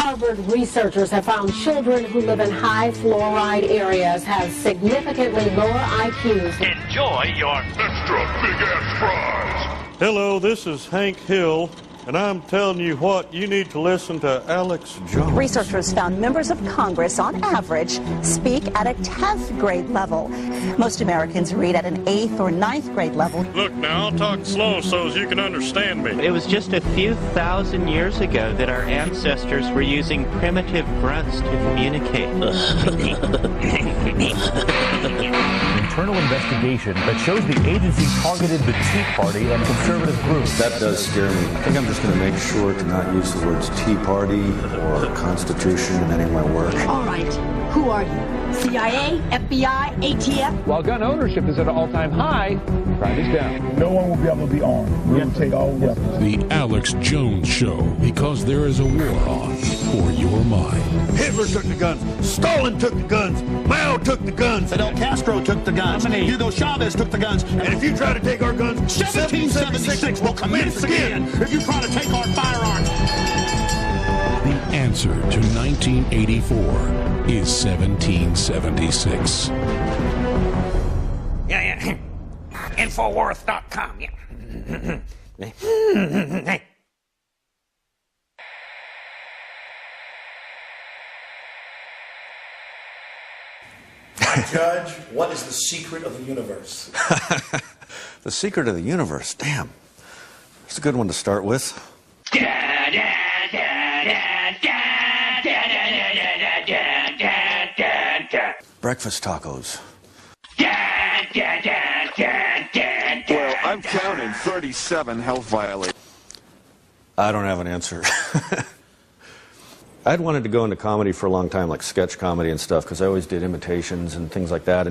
Harvard researchers have found children who live in high fluoride areas have significantly lower IQs. Enjoy your extra big-ass fries. Hello, this is Hank Hill, and I'm telling you what, you need to listen to Alex Jones. Researchers found members of Congress, on average, speak at a 10th grade level. Most Americans read at an 8th or 9th grade level. Look, now, I'll talk slow so as you can understand me. It was just a few thousand years ago that our ancestors were using primitive grunts to communicate. Internal investigation that shows the agency targeted the Tea Party and conservative groups. That does scare me. I think I'm just going to make sure to not use the words Tea Party or Constitution in any of my work. All right. Who are you? CIA, FBI, ATF? While gun ownership is at an all-time high, crime is down. No one will be able to be armed. We will take all weapons. The Alex Jones Show, because there is a war on for your mind. Hitler took the guns. Stalin took the guns. Mao took the guns. Fidel Castro took the guns. Hugo Chavez took the guns. And if you try to take our guns, 1776 will commence again if you try to take our firearms. The answer to 1984 is 1776. Yeah. Infowars.com. Yeah. Judge, what is the secret of the universe? The secret of the universe? Damn. That's a good one to start with. Breakfast tacos. Well, I'm counting 37 health violations. I don't have an answer. I'd wanted to go into comedy for a long time, like sketch comedy and stuff, because I always did imitations and things like that.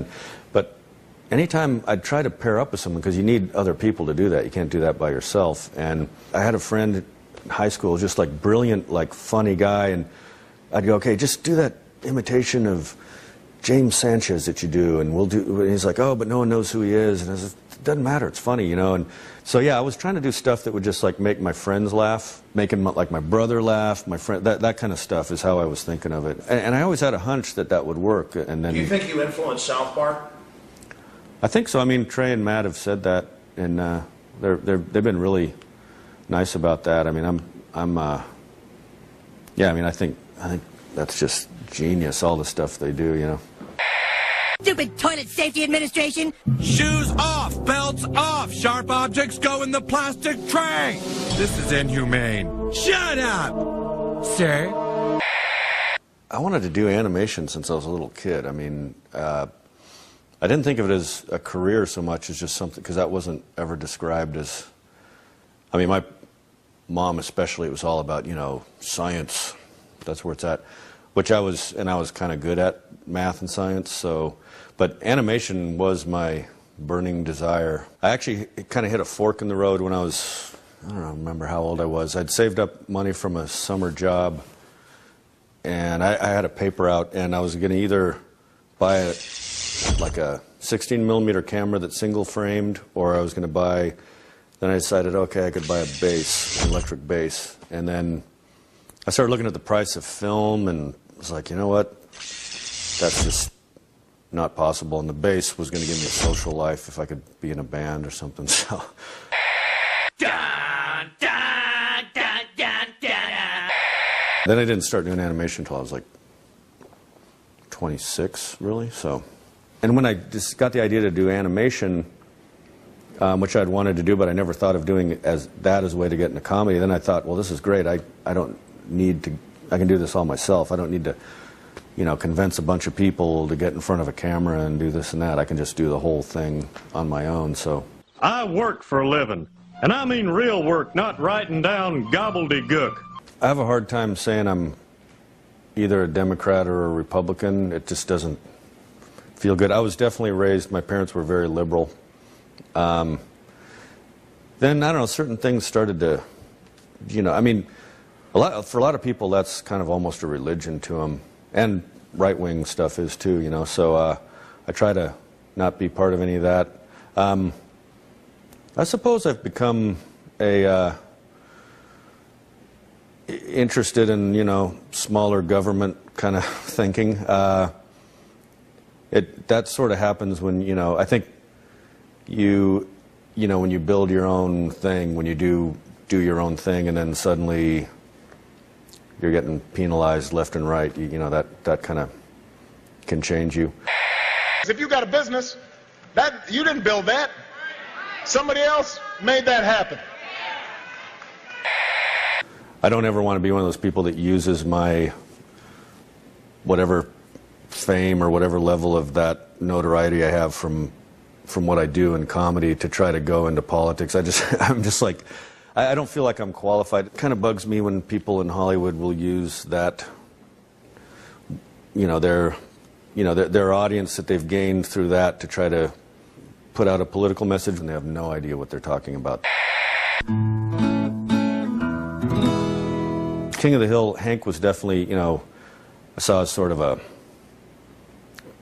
But anytime I'd try to pair up with someone, because you need other people to do that. You can't do that by yourself. And I had a friend in high school, just like brilliant, like funny guy, and I'd go, okay, just do that imitation of James Sanchez that you do, and we'll do. And he's like, oh, but no one knows who he is. And I said, it doesn't matter, it's funny, you know. And so yeah, I was trying to do stuff that would just like make my friends laugh, make him like my brother laugh, my friend. That kind of stuff is how I was thinking of it. And I always had a hunch that that would work. And then, do you think you influenced South Park? I think so. I mean, Trey and Matt have said that, and they've been really nice about that. I mean, yeah. I mean, I think that's just genius. All the stuff they do, you know. Stupid Toilet Safety Administration! Shoes off! Belts off! Sharp objects go in the plastic tray! This is inhumane. Shut up! Sir? I wanted to do animation since I was a little kid. I mean, I didn't think of it as a career so much as just something, because that wasn't ever described as... I mean, my mom especially, it was all about, you know, science. That's where it's at. Which I was kind of good at math and science, so... But animation was my burning desire. I actually kind of hit a fork in the road when I was, I don't remember how old I was. I'd saved up money from a summer job, and I had a paper out, and I was going to either buy like a 16mm camera that's single framed, or I was going to buy, then I decided, okay, I could buy a bass, an electric bass. And then I started looking at the price of film, and was like, you know what, that's just not possible. And the bass was going to give me a social life if I could be in a band or something. So. Then I didn't start doing animation until I was like 26, really. So, and when I just got the idea to do animation, which I'd wanted to do, but I never thought of doing as a way to get into comedy. Then I thought, well, this is great. I don't need to. I can do this all myself. I don't need to, you know, convince a bunch of people to get in front of a camera and do this and that. I can just do the whole thing on my own. So I work for a living, and I mean real work, not writing down gobbledygook. I have a hard time saying I'm either a Democrat or a Republican. It just doesn't feel good. I was definitely raised, my parents were very liberal. Then, I don't know, certain things started to, you know, I mean, for a lot of people, that's kind of almost a religion to them. And right-wing stuff is too, you know, so I try to not be part of any of that. I suppose I've become a interested in, you know, smaller government kind of thinking. That sort of happens when, you know, I think you know, when you build your own thing, when you do your own thing, and then suddenly you're getting penalized left and right, you know, that kind of can change you. If you got a business, that you didn't build that. Somebody else made that happen. I don't ever want to be one of those people that uses my whatever fame or whatever level of that notoriety I have from what I do in comedy to try to go into politics. I'm just like, I don't feel like I'm qualified. It kind of bugs me when people in Hollywood will use that, their audience that they've gained through that to try to put out a political message when they have no idea what they're talking about. King of the Hill, Hank was definitely, I saw as sort of a,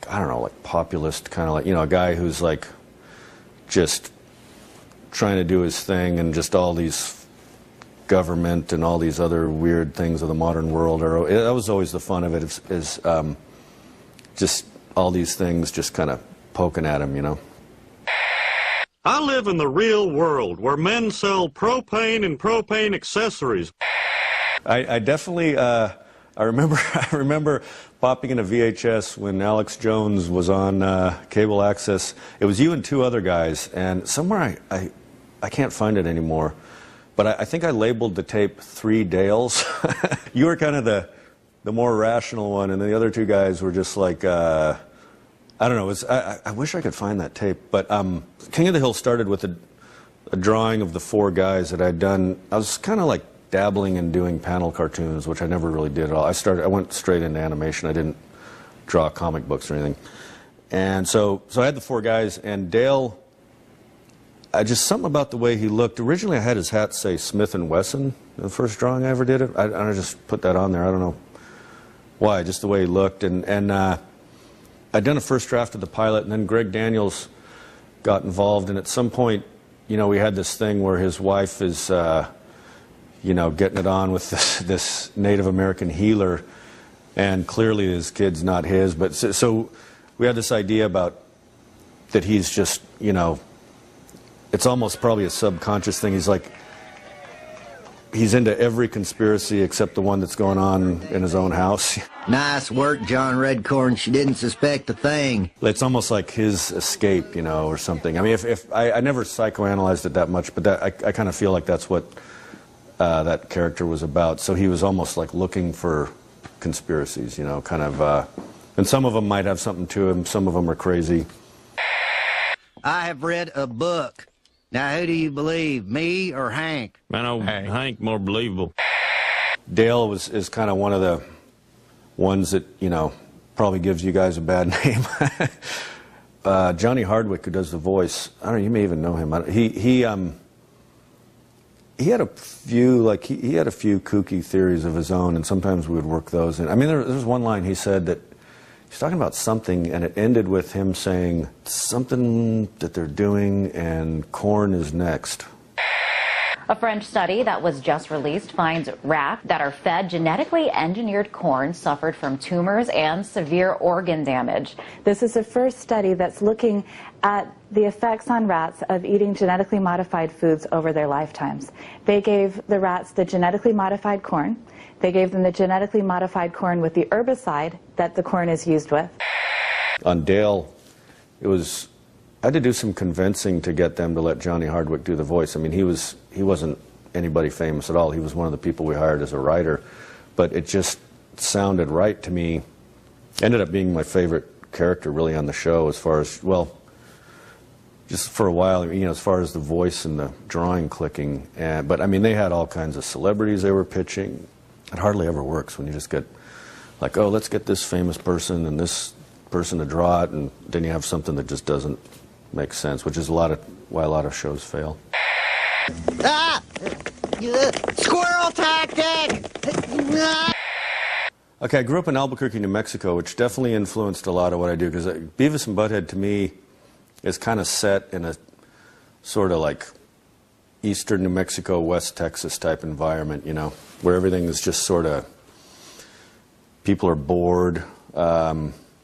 I don't know, like populist, kind of like, a guy who's like just trying to do his thing, and just all these government and all these other weird things of the modern world. That was always the fun of it, is just all these things just kind of poking at him, I live in the real world where men sell propane and propane accessories. I definitely, I remember popping in a VHS when Alex Jones was on cable access. It was you and two other guys, and somewhere I can't find it anymore, but I think I labeled the tape 3 Dales. You were kind of the more rational one, and the other two guys were just like, I don't know. I wish I could find that tape, but King of the Hill started with a drawing of the 4 guys that I'd done. I was kind of like dabbling in doing panel cartoons, which I never really did at all. I went straight into animation. I didn't draw comic books or anything. And so I had the 4 guys, and Dale, just something about the way he looked. Originally I had his hat say Smith & Wesson, the first drawing I ever did it. I just put that on there. I don't know why, just the way he looked. And I'd done a first draft of the pilot, and then Greg Daniels got involved, and at some point, we had this thing where his wife is getting it on with this Native American healer, and clearly his kid's not his. But so we had this idea about that he's just, it's almost probably a subconscious thing. He's like, he's into every conspiracy except the one that's going on in his own house. Nice work, John Redcorn. She didn't suspect a thing. It's almost like his escape, or something. I mean, if I never psychoanalyzed it that much, but I kind of feel like that's what that character was about. So he was almost like looking for conspiracies, kind of, and some of them might have something to him, some of them are crazy. I have read a book. Now, who do you believe, me or Hank? I know Hank more believable. Dale is kind of one of the ones that, probably gives you guys a bad name. Johnny Hardwick, who does the voice, I don't know, you may even know him. He had a few, he had a few kooky theories of his own, and sometimes we would work those in. I mean, there was one line he said that he's talking about something, and it ended with him saying something that they're doing, and corn is next. A French study that was just released finds rats that are fed genetically engineered corn suffered from tumors and severe organ damage. This is the first study that's looking at the effects on rats of eating genetically modified foods over their lifetimes. They gave the rats the genetically modified corn. They gave them the genetically modified corn with the herbicide that the corn is used with. On Dale, I had to do some convincing to get them to let Johnny Hardwick do the voice. I mean, he wasn't anybody famous at all. He was one of the people we hired as a writer, but it just sounded right to me. Ended up being my favorite character really on the show, as far as, well, just for a while, as far as the voice and the drawing clicking. But I mean, they had all kinds of celebrities they were pitching. It hardly ever works when you just get like, oh, let's get this famous person and this person to draw it, and then you have something that just doesn't make sense, which is why a lot of shows fail. Ah! Squirrel tactic! Okay, I grew up in Albuquerque, New Mexico, which definitely influenced a lot of what I do, because Beavis and Butt-Head to me is kind of set in a sort of like, eastern New Mexico, West Texas type environment, you know, where everything is just sort of, people are bored,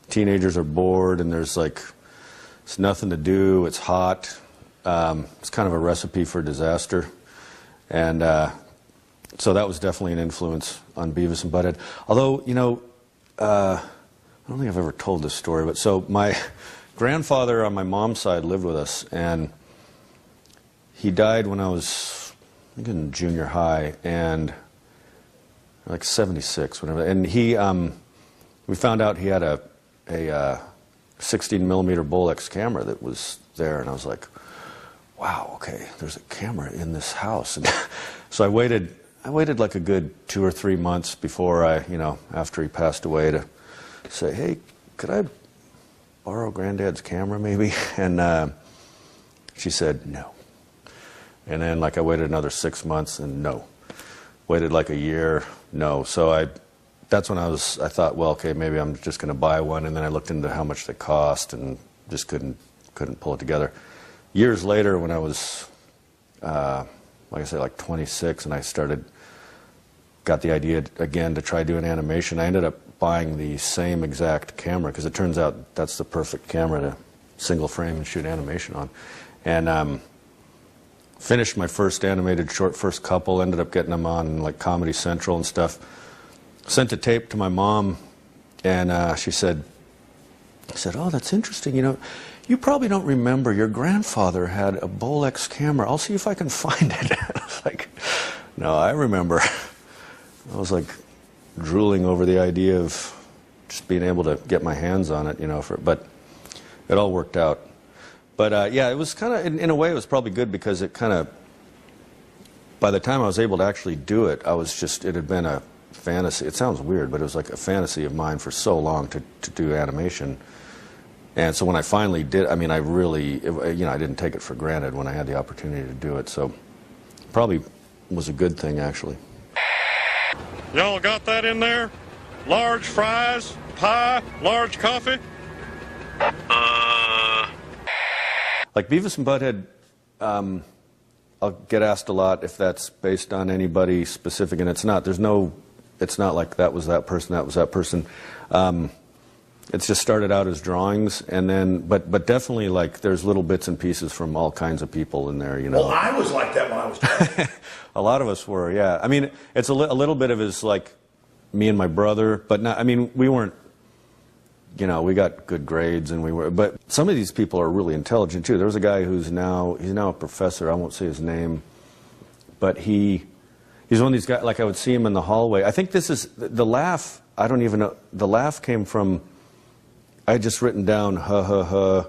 teenagers are bored, and there's like, it's nothing to do, it's hot. It's kind of a recipe for disaster. And so that was definitely an influence on Beavis and Butt-Head. Although, you know, I don't think I've ever told this story, but so my grandfather on my mom's side lived with us, and he died when I was, I think, in junior high, and like 76, whatever. And he, we found out he had a 16 millimeter Bolex camera that was there, and I was like, wow, okay, there's a camera in this house. And so I waited like a good 2 or 3 months before I, you know, after he passed away, to say, hey, could I borrow Granddad's camera maybe? And she said no. And then like I waited another 6 months, and no. Waited like a year, no. So that's when I thought, well, okay, maybe I'm just going to buy one. And then I looked into how much they cost and just couldn't pull it together. Years later, when I was, like I said, like 26, and I got the idea again to try doing animation, I ended up buying the same exact camera, because it turns out that's the perfect camera to single frame and shoot animation on. And finished my first animated short, first couple, ended up getting them on like Comedy Central and stuff. Sent a tape to my mom, and she said, oh, that's interesting, you know, you probably don't remember, your grandfather had a Bolex camera. I'll see if I can find it. I was like, no, I remember. I was like drooling over the idea of just being able to get my hands on it, you know, but it all worked out. But yeah, it was kind of, in a way, it was probably good, because it kind of, by the time I was able to actually do it, it had been a fantasy. It sounds weird, but it was like a fantasy of mine for so long to do animation. And so when I finally did, I mean, I really, you know, I didn't take it for granted when I had the opportunity to do it. So probably was a good thing, actually. Y'all got that in there? Large fries, pie, large coffee? Like Beavis and Butt-Head, I'll get asked a lot if that's based on anybody specific, and it's not. It's not like that was that person, that was that person. It's just started out as drawings, and then, but definitely, like, there's little bits and pieces from all kinds of people in there, you know. Well, I was like that when I was drawing. A lot of us were, yeah. I mean, it's a little bit of his, like, me and my brother, but not, I mean, we weren't, you know, we got good grades, and but some of these people are really intelligent too. There was a guy he's now a professor, I won't say his name, but he's one of these guys, like I would see him in the hallway. I think this is, the laugh, I don't even know, the laugh came from, I had just written down ha ha ha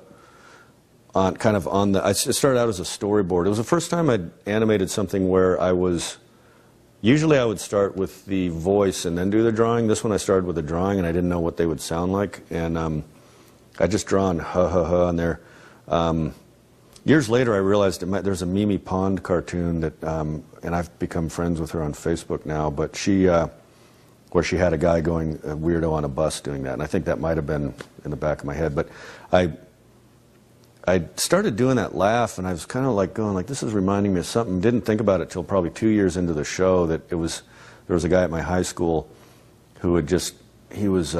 on kind of on the, it started out as a storyboard. It was the first time I'd animated something where usually I would start with the voice and then do the drawing. This one I started with the drawing, and I didn't know what they would sound like, and I just drawn ha ha ha on there. Years later I realized there's a Mimi Pond cartoon that, and I've become friends with her on Facebook now, but where she had a guy going a weirdo on a bus doing that, and I think that might have been in the back of my head, but I started doing that laugh, and I was kind of like going like, this is reminding me of something. Didn't think about it till probably 2 years into the show that there was a guy at my high school who he was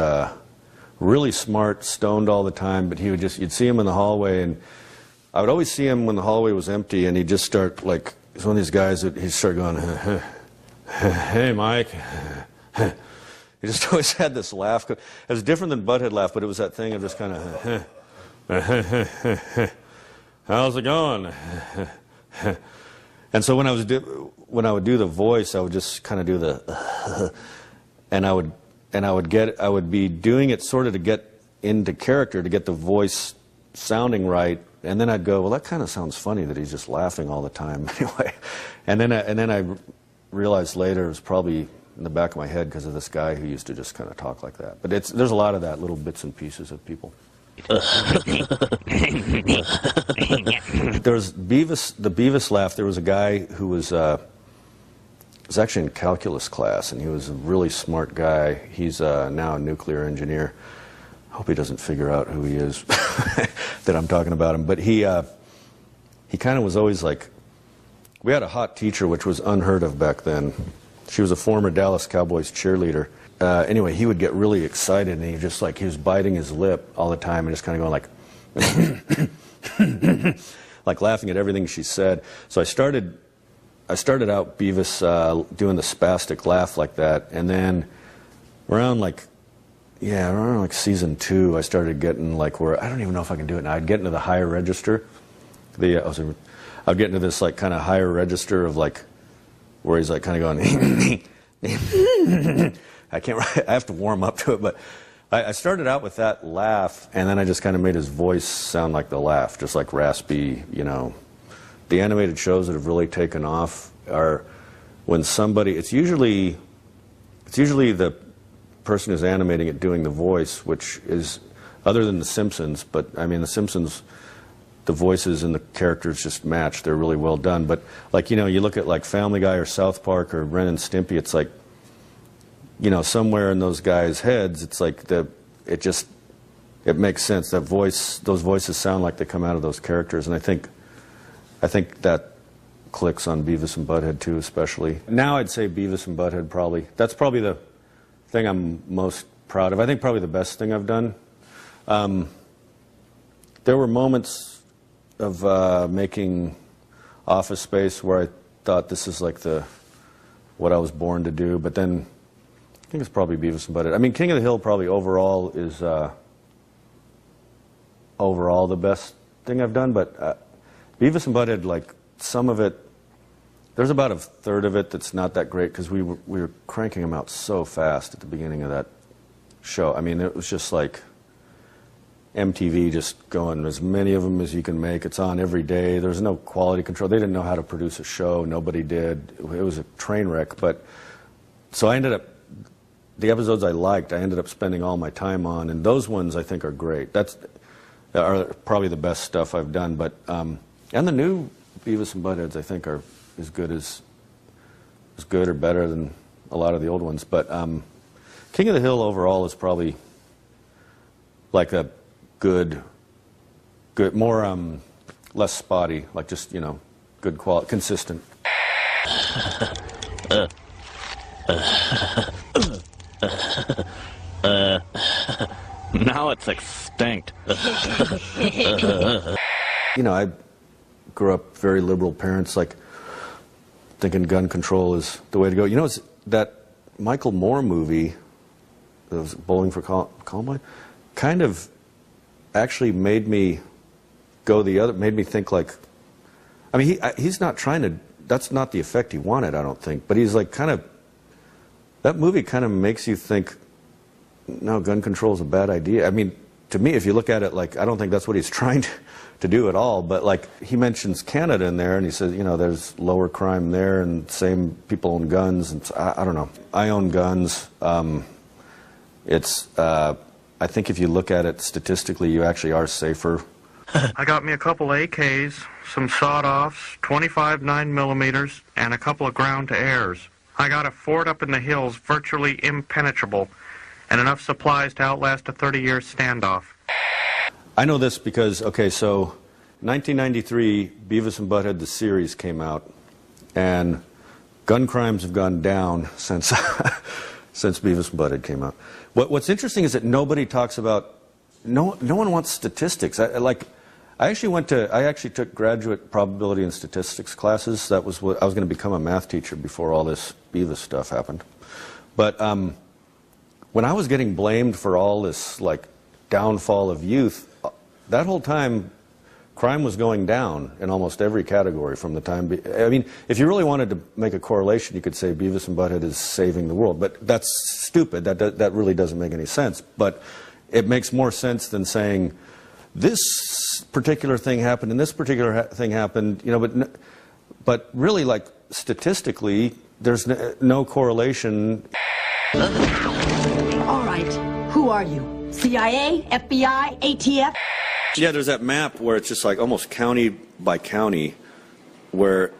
really smart, stoned all the time, but you'd see him in the hallway, and I would always see him when the hallway was empty, and he'd just start, like, he's one of these guys that he'd start going, hey Mike. He just always had this laugh. It was different than Butt-Head laugh, but it was that thing of just kind of, how's it going? And so when I would do the voice, I would just kind of do the, and I would be doing it sort of to get into character, to get the voice sounding right, and then I'd go, well, that kind of sounds funny that he's just laughing all the time anyway. And then I realized later it was probably in the back of my head because of this guy who used to just kind of talk like that. But there's a lot of that, little bits and pieces of people. There's the Beavis laugh. There was a guy who was actually in calculus class, and he was a really smart guy. He's now a nuclear engineer. I hope he doesn't figure out who he is that I'm talking about him. But he kind of was always like we had a hot teacher, which was unheard of back then. She was a former Dallas Cowboys cheerleader. Anyway, he would get really excited, and he was biting his lip all the time and just kind of going like, like laughing at everything she said. So I started out Beavis doing the spastic laugh like that, and then around like season 2, I started getting like where I don't even know if I can do it now. I'd get into the higher register. I'd get into this like kind of higher register of like where he's like kind of going. I have to warm up to it, but I started out with that laugh, and then I just kind of made his voice sound like the laugh, just like raspy, you know. The animated shows that have really taken off are when somebody, it's usually the person who's animating it doing the voice, which is, other than The Simpsons, but I mean The Simpsons, the voices and the characters just match. They're really well done. But like, you know, you look at like Family Guy or South Park or Ren and Stimpy, it's like, you know, somewhere in those guys' heads, it's like it makes sense. Those voices sound like they come out of those characters, and I think that clicks on Beavis and Butt-Head too, especially. Now I'd say Beavis and Butt-Head probably. That's probably the thing I'm most proud of. I think probably the best thing I've done. There were moments of making Office Space where I thought this is like what I was born to do, but then I think it's probably Beavis and Butt-Head. I mean, King of the Hill probably overall is overall the best thing I've done, but Beavis and Butt-Head, like some of it, there's about a third of it that's not that great because we were cranking them out so fast at the beginning of that show. I mean, it was just like MTV just going as many of them as you can make. It's on every day. There's no quality control. They didn't know how to produce a show. Nobody did. It was a train wreck. But so I ended up, the episodes I liked, I ended up spending all my time on, and those ones I think are great. Are probably the best stuff I've done. But and the new Beavis and Butt-Heads I think are as good or better than a lot of the old ones. But King of the Hill overall is probably like a good, more less spotty, like just, you know, good quality, consistent. Now it's extinct. You know, I grew up very liberal parents, like thinking gun control is the way to go. You know, it's that Michael Moore movie, that was Bowling for Columbine, kind of actually made me go made me think like, I mean, he's not trying to, that's not the effect he wanted, I don't think, but he's like kind of, that movie kind of makes you think, no, gun control is a bad idea. I mean, to me, if you look at it, like, I don't think that's what he's trying to do at all, but like, he mentions Canada in there, and he says, you know, there's lower crime there, and same people own guns, and I don't know. I own guns. I think if you look at it statistically, you actually are safer. I got me a couple AKs, some sawed-offs, 25 9mm, and a couple of ground-to-airs. I got a fort up in the hills virtually impenetrable, and enough supplies to outlast a 30-year standoff. I know this because, okay, so 1993, Beavis and Butt-Head, the series, came out, and gun crimes have gone down since since Beavis and Butt-Head came out. What's interesting is that nobody talks about, no one wants statistics. I actually took graduate probability and statistics classes. That was what I was going to become, a math teacher before all this Beavis stuff happened. But when I was getting blamed for all this like downfall of youth, that whole time crime was going down in almost every category from the time. I mean, if you really wanted to make a correlation, you could say Beavis and Butt-Head is saving the world. But that's stupid. That really doesn't make any sense. But it makes more sense than saying this particular thing happened and this particular thing happened. You know, but really, like statistically, there's no correlation. All right, who are you? CIA, FBI, ATF? Yeah, there's that map where it's just like almost county by county where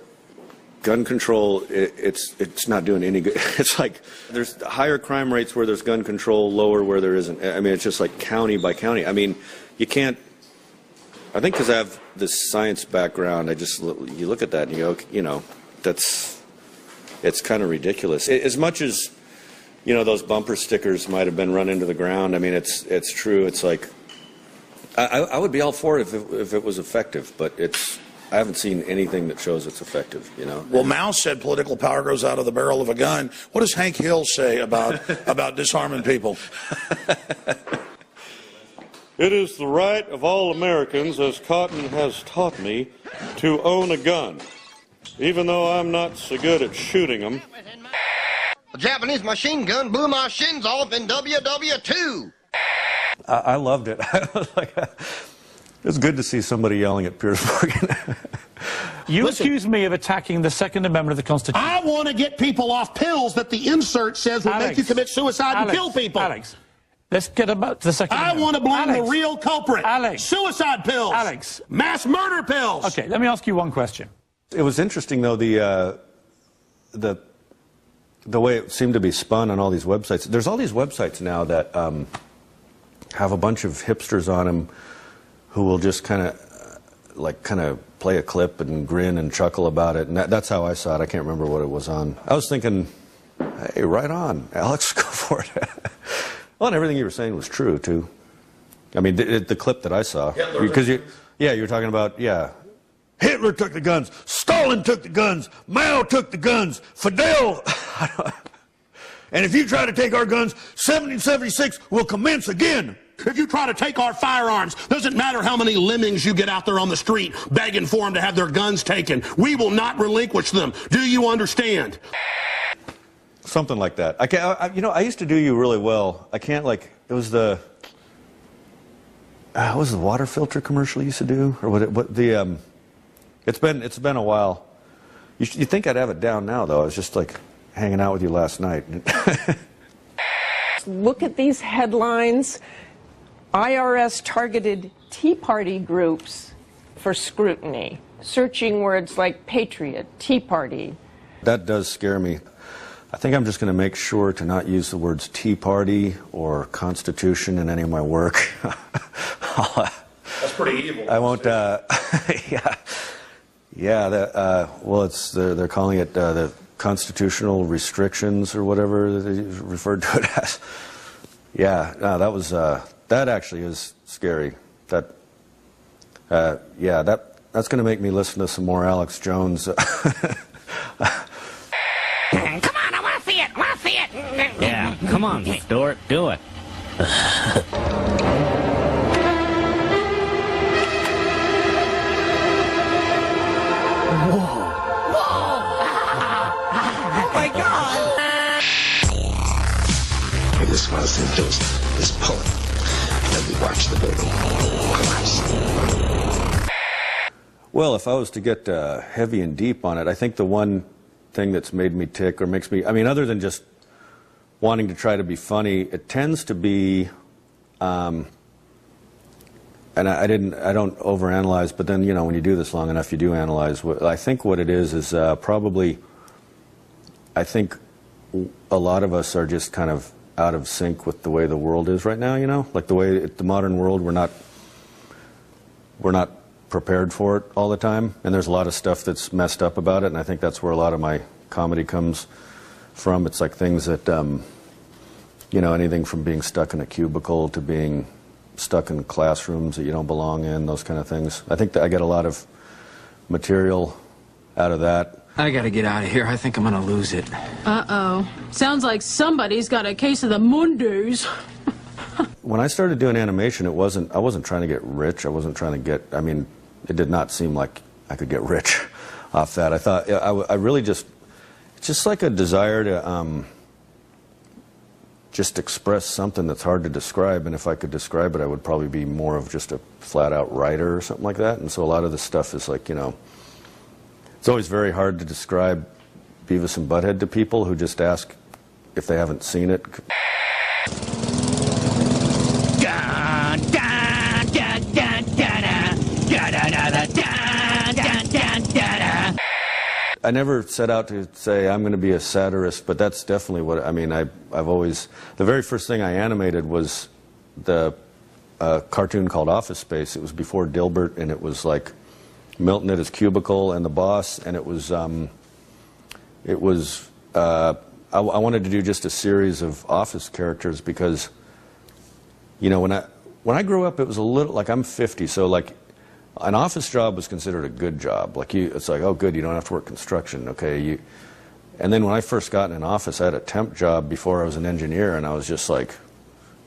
gun control, it's not doing any good. It's like there's higher crime rates where there's gun control, lower where there isn't. I mean, it's just like county by county. I mean, you can't, I think because I have this science background, you look at that and you go, it's kind of ridiculous. As much as, those bumper stickers might have been run into the ground, I mean, it's true. It's like, I would be all for it if it was effective, but I haven't seen anything that shows it's effective, Well, Mao said political power grows out of the barrel of a gun. What does Hank Hill say about disarming people? It is the right of all Americans, as Cotton has taught me, to own a gun, even though I'm not so good at shooting them. A Japanese machine gun blew my shins off in WW2. I loved it. I was like, it's good to see somebody yelling at Piers Morgan. You accuse me of attacking the Second Amendment of the Constitution. I want to get people off pills that the insert says will make you commit suicide and kill people. Alex, let's get about the Second Amendment. I want to blame the real culprit. Alex. Suicide pills. Alex. Mass murder pills. Okay, let me ask you one question. It was interesting, though, the way it seemed to be spun on all these websites. There's all these websites now that have a bunch of hipsters on them who will just kind of play a clip and grin and chuckle about it. And that's how I saw it. I can't remember what it was on. I was thinking, hey, right on, Alex, go for it. Well, and everything you were saying was true, too. I mean, the clip that I saw. Because you were talking about, Hitler took the guns. Stalin took the guns. Mao took the guns. Fidel. And if you try to take our guns, 1776 will commence again. If you try to take our firearms, doesn't matter how many lemmings you get out there on the street begging for them to have their guns taken. We will not relinquish them. Do you understand? Something like that. I used to do you really well. I can't it was the what was the water filter commercial you used to do, or it's been a while. You think I'd have it down now, though. I was just hanging out with you last night. Look at these headlines. IRS targeted Tea Party groups for scrutiny, searching words like patriot, Tea Party. That does scare me. I think I'm just going to make sure to not use the words Tea Party or Constitution in any of my work. That's pretty evil. I won't, they're calling it the constitutional restrictions or whatever they referred to it as. That actually is scary. That's going to make me listen to some more Alex Jones. Come on, I want to see it. Want to see it. Yeah, come on, Stuart, do it. I just want to send this poem. Let me watch the building collapse. Well, if I was to get heavy and deep on it, I think the one thing that's made me tick or makes me, other than just wanting to try to be funny, it tends to be, and I don't overanalyze, but then, when you do this long enough, you do analyze. I think what it is probably, I think a lot of us are just kind of out of sync with the way the world is right now, like the way the modern world, we're not prepared for it all the time, and there's a lot of stuff that's messed up about it, and I think that's where a lot of my comedy comes from. It's like things that, anything from being stuck in a cubicle to being stuck in classrooms that you don't belong in, those kind of things. I think that I get a lot of material out of that. I gotta get out of here. I think I'm gonna lose it. Uh-oh. Sounds like somebody's got a case of the Mondays. When I started doing animation, I wasn't trying to get rich. I wasn't trying to get, it did not seem like I could get rich off that. I thought, I really it's just like a desire to just express something that's hard to describe, and if I could describe it, I would probably be more of just a flat-out writer or something like that. And so a lot of the stuff is like, it's always very hard to describe Beavis and Butt-Head to people who just ask if they haven't seen it. I never set out to say I'm going to be a satirist, but that's definitely what, I've always, the very first thing I animated was a cartoon called Office Space. It was before Dilbert, and it was like Milton at his cubicle and the boss, and I wanted to do just a series of office characters because, you know, when I grew up, it was a little, like, I'm 50, so like an office job was considered a good job. Like, it's like, oh, good, you don't have to work construction, okay? And then when I first got in an office, I had a temp job before I was an engineer, and I was just like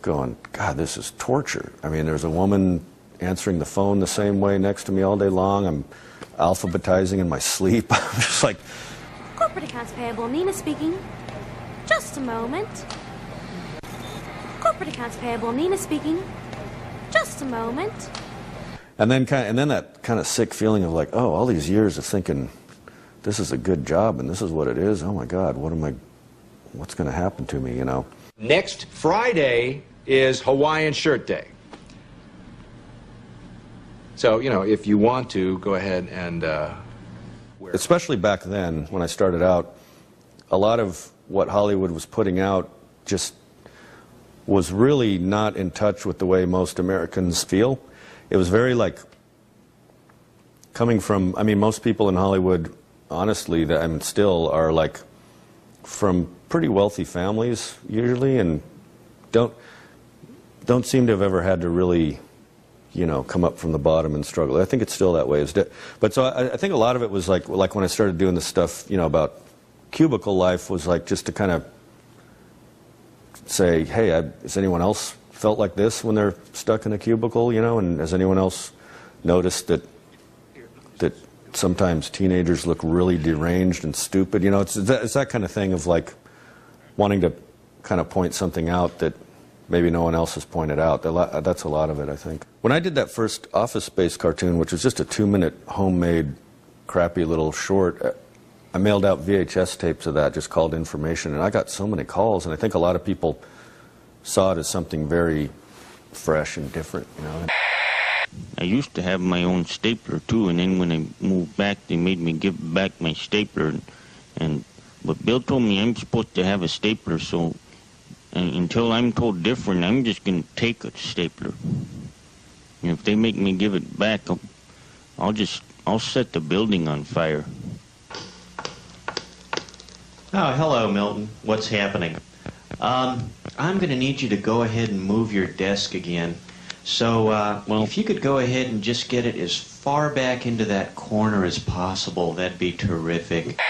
going, God, this is torture. I mean, there's a woman answering the phone the same way next to me all day long. I'm alphabetizing in my sleep. I'm just like... Corporate accounts payable, Nina speaking. Just a moment. Corporate accounts payable, Nina speaking. Just a moment. And then that kind of sick feeling of like, oh, all these years of thinking this is a good job and this is what it is. Oh my God, what's going to happen to me, you know? Next Friday is Hawaiian Shirt Day. So, you know, if you want to, go ahead and wear it. Especially back then, when I started out, a lot of what Hollywood was putting out just was really not in touch with the way most Americans feel. It was very like, coming from, I mean, most people in Hollywood, honestly, that I'm still are like from pretty wealthy families usually, and don't seem to have ever had to really, you know, come up from the bottom and struggle. I think it's still that way. But so I think a lot of it was like when I started doing this stuff, you know, about cubicle life, was like just to kind of say, hey, has anyone else felt like this when they're stuck in a cubicle, you know, and has anyone else noticed that sometimes teenagers look really deranged and stupid, you know? It's that kind of thing of like wanting to kind of point something out that maybe no one else has pointed out. That's a lot of it, I think. When I did that first Office Space cartoon, which was just a 2-minute homemade crappy little short, I mailed out VHS tapes of that, just called information, and I got so many calls, and I think a lot of people saw it as something very fresh and different, you know. I used to have my own stapler too, and then when I moved back, they made me give back my stapler, but Bill told me I'm supposed to have a stapler, so until I'm told different, I'm just going to take a stapler. And if they make me give it back, I'll set the building on fire. Oh, hello, Milton. What's happening? I'm going to need you to go ahead and move your desk again. So, well, if you could go ahead and just get it as far back into that corner as possible, that'd be terrific.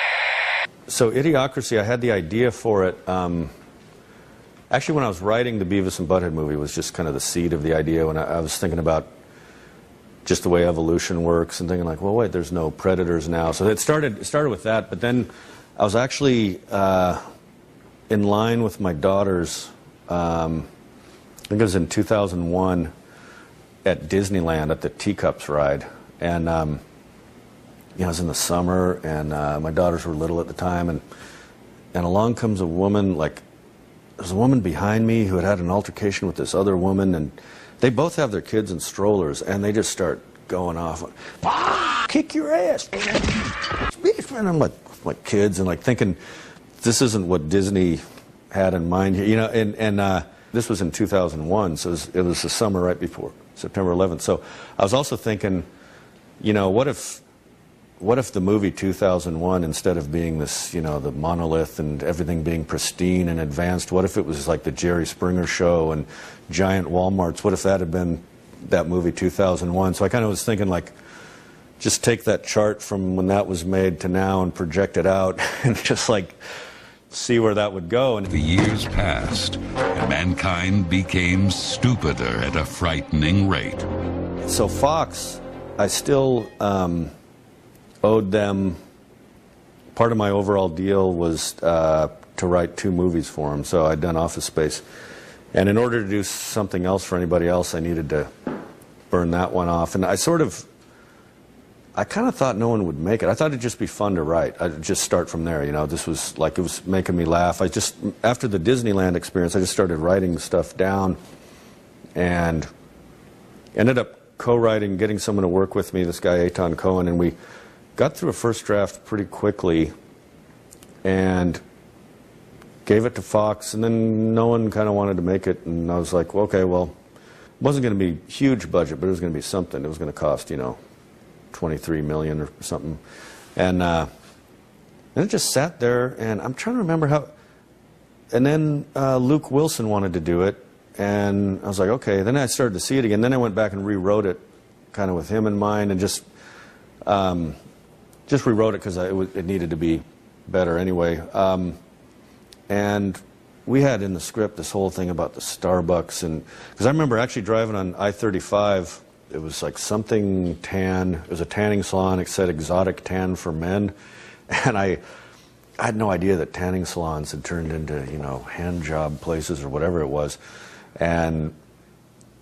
So, Idiocracy, I had the idea for it. Actually, when I was writing the Beavis and Butt-Head movie, was just kind of the seed of the idea. When I was thinking about just the way evolution works and thinking like, well, wait, there's no predators now. So it started with that, but then I was actually in line with my daughters, I think it was in 2001, at Disneyland at the Teacups ride. And, you know, it was in the summer, and my daughters were little at the time, and along comes a woman, like, there's a woman behind me who had an altercation with this other woman, and they both have their kids in strollers, and they just start going off, kick your ass. And I'm like kids, and like thinking, this isn't what Disney had in mind here, you know, and this was in 2001, so it was the summer right before September 11th. So I was also thinking, you know, what if the movie 2001, instead of being this, you know, the monolith and everything being pristine and advanced, what if it was like the Jerry Springer Show and giant Walmarts? What if that had been that movie 2001? So I kind of was thinking, like, just take that chart from when that was made to now and project it out and just like see where that would go. And the years passed, and mankind became stupider at a frightening rate. So Fox, I still owed them, part of my overall deal was to write 2 movies for them. So I'd done Office Space, and in order to do something else for anybody else, I needed to burn that one off. And I kind of thought no one would make it. I thought it'd just be fun to write. I'd just start from there, you know. This was like, it was making me laugh. After the Disneyland experience, I just started writing stuff down and ended up co-writing, getting someone to work with me, this guy Eitan Cohen, and we got through a first draft pretty quickly and gave it to Fox, and then no one kind of wanted to make it, and I was like, well, okay, well, wasn't going to be huge budget, but it was going to be something. It was going to cost, you know, $23 million or something. And it just sat there, and I'm trying to remember how. And then Luke Wilson wanted to do it, and I was like, okay. Then I started to see it again. Then I went back and rewrote it, kind of with him in mind, and just rewrote it because it needed to be better anyway. And we had in the script this whole thing about the Starbucks, and because I remember actually driving on I-35. It was like something tan. It was a tanning salon. It said exotic tan for men, and I had no idea that tanning salons had turned into, you know, hand job places or whatever it was. And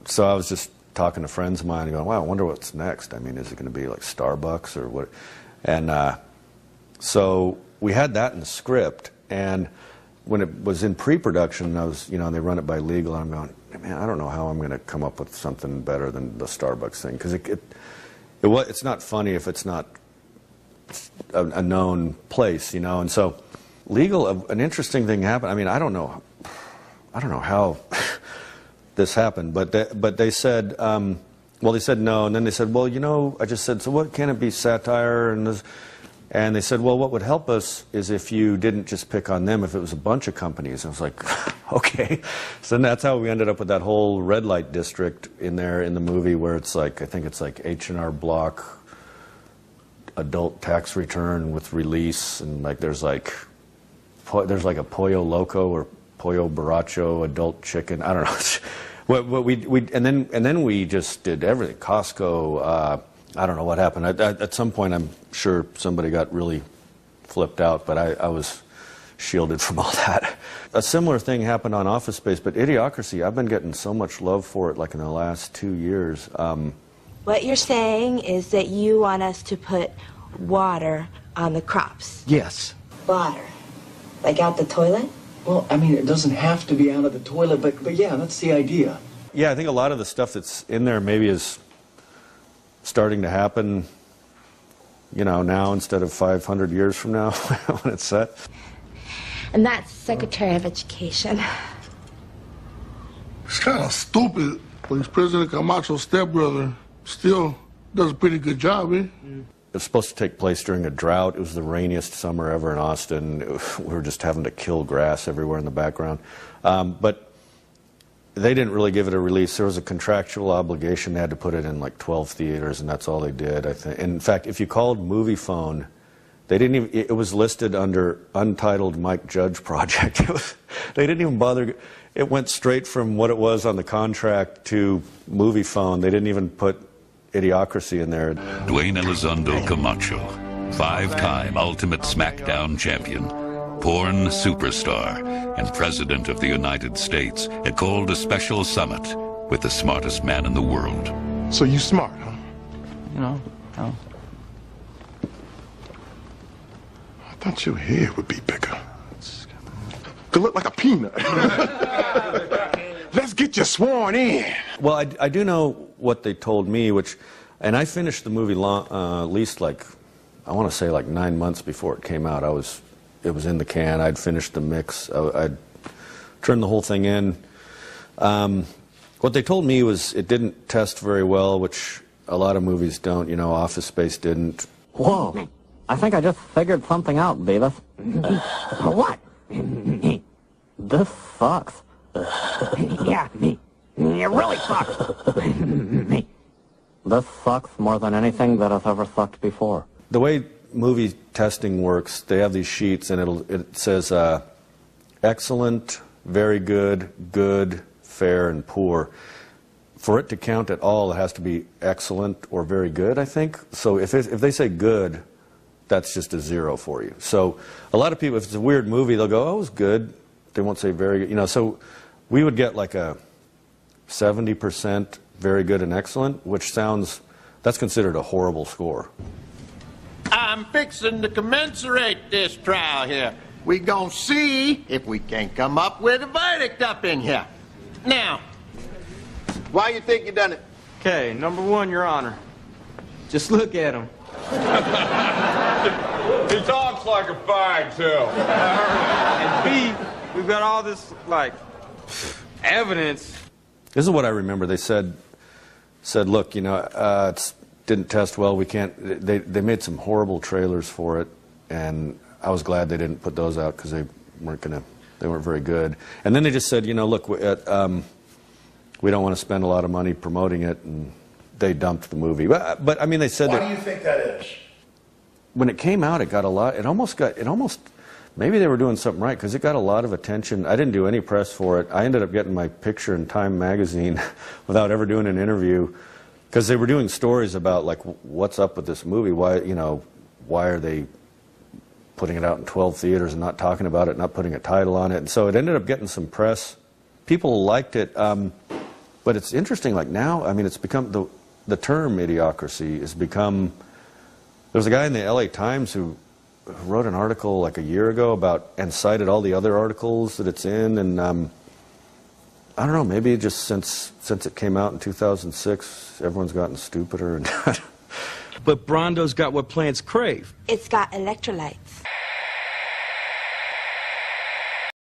so I was just talking to friends of mine and going, wow, I wonder what's next. I mean, is it going to be like Starbucks or what? And so we had that in the script, and when it was in pre-production, I was, you know, they run it by legal, and I'm going, man, I don't know how I'm going to come up with something better than the Starbucks thing, because it's not funny if it's not a known place, you know. And so legal, an interesting thing happened. I mean, I don't know how this happened, but they said, well, they said no, and then they said, well, you know, I just said, so what, can it be satire? And they said, well, what would help us is if you didn't just pick on them, if it was a bunch of companies. I was like, okay. So then that's how we ended up with that whole red light district in there in the movie, where it's like, I think it's like H&R Block, adult tax return with release, and like there's like a Pollo Loco or Pollo Borracho adult chicken. I don't know. what we and then we just did everything. Costco. I don't know what happened. At some point, I'm sure somebody got really flipped out, but I was shielded from all that. A similar thing happened on Office Space, but Idiocracy, I've been getting so much love for it, like in the last 2 years. What you're saying is that you want us to put water on the crops. Yes. Water? Like out the toilet? Well, I mean, it doesn't have to be out of the toilet, but yeah, that's the idea. Yeah, I think a lot of the stuff that's in there maybe is starting to happen, you know, now instead of 500 years from now when it's set. And that's Secretary of Education. It's kind of stupid, but President Camacho's stepbrother still does a pretty good job, eh? It was supposed to take place during a drought. It was the rainiest summer ever in Austin. We were just having to kill grass everywhere in the background. But they didn't really give it a release. There was a contractual obligation. They had to put it in like 12 theaters, and that's all they did, I think. In fact, if you called Movie Phone, they didn't even, it was listed under Untitled Mike Judge Project. They didn't even bother. It went straight from what it was on the contract to Movie Phone. They didn't even put Idiocracy in there. Dwayne Elizondo Camacho, 5-time Ultimate SmackDown champion, porn superstar, and President of the United States, had called a special summit with the smartest man in the world. So you smart, huh? You know, no. I thought your head would be bigger. Could look like a peanut. Let's get you sworn in. Well, I do know what they told me, and I finished the movie at least like, I want to say like 9 months before it came out. It was in the can. I'd finished the mix. I'd turned the whole thing in. What they told me was it didn't test very well, which a lot of movies don't. You know, Office Space didn't. Whoa. I think I just figured something out, Beavis. What? This sucks. Yeah, it really sucks. This sucks more than anything that has ever sucked before. The way movie testing works, they have these sheets, and it says excellent, very good, good, fair, and poor. For it to count at all, it has to be excellent or very good, I think. So if they say good, that's just a 0 for you. So a lot of people, if it's a weird movie, they'll go, oh, it was good. They won't say very good. You know, so we would get like a 70% very good and excellent, which sounds, that's considered a horrible score. I'm fixing to commensurate this trial here. We gonna see if we can come up with a verdict up in here. Now, why you think you done it? Okay, number one, Your Honor. Just look at him. He talks like a fag, too. And B, we've got all this, like, evidence. This is what I remember. They said, look, you know, it didn't test well. We can't. They made some horrible trailers for it, and I was glad they didn't put those out because they weren't very good. And then they just said, you know, look, we don't want to spend a lot of money promoting it, and they dumped the movie. But I mean, they said Why that. do you think that is? When it came out, it got a lot. It almost. Maybe they were doing something right because it got a lot of attention. I didn't do any press for it. I ended up getting my picture in Time magazine without ever doing an interview because they were doing stories about like what's up with this movie. Why are they putting it out in 12 theaters and not talking about it, not putting a title on it? And so it ended up getting some press. People liked it, but it's interesting. Like now, I mean, it's become the term idiocracy has become. There was a guy in the LA Times who wrote an article like a year ago about and cited all the other articles that it's in, and I don't know, maybe just since it came out in 2006, everyone's gotten stupider. And but Brondo's got what plants crave. It's got electrolytes.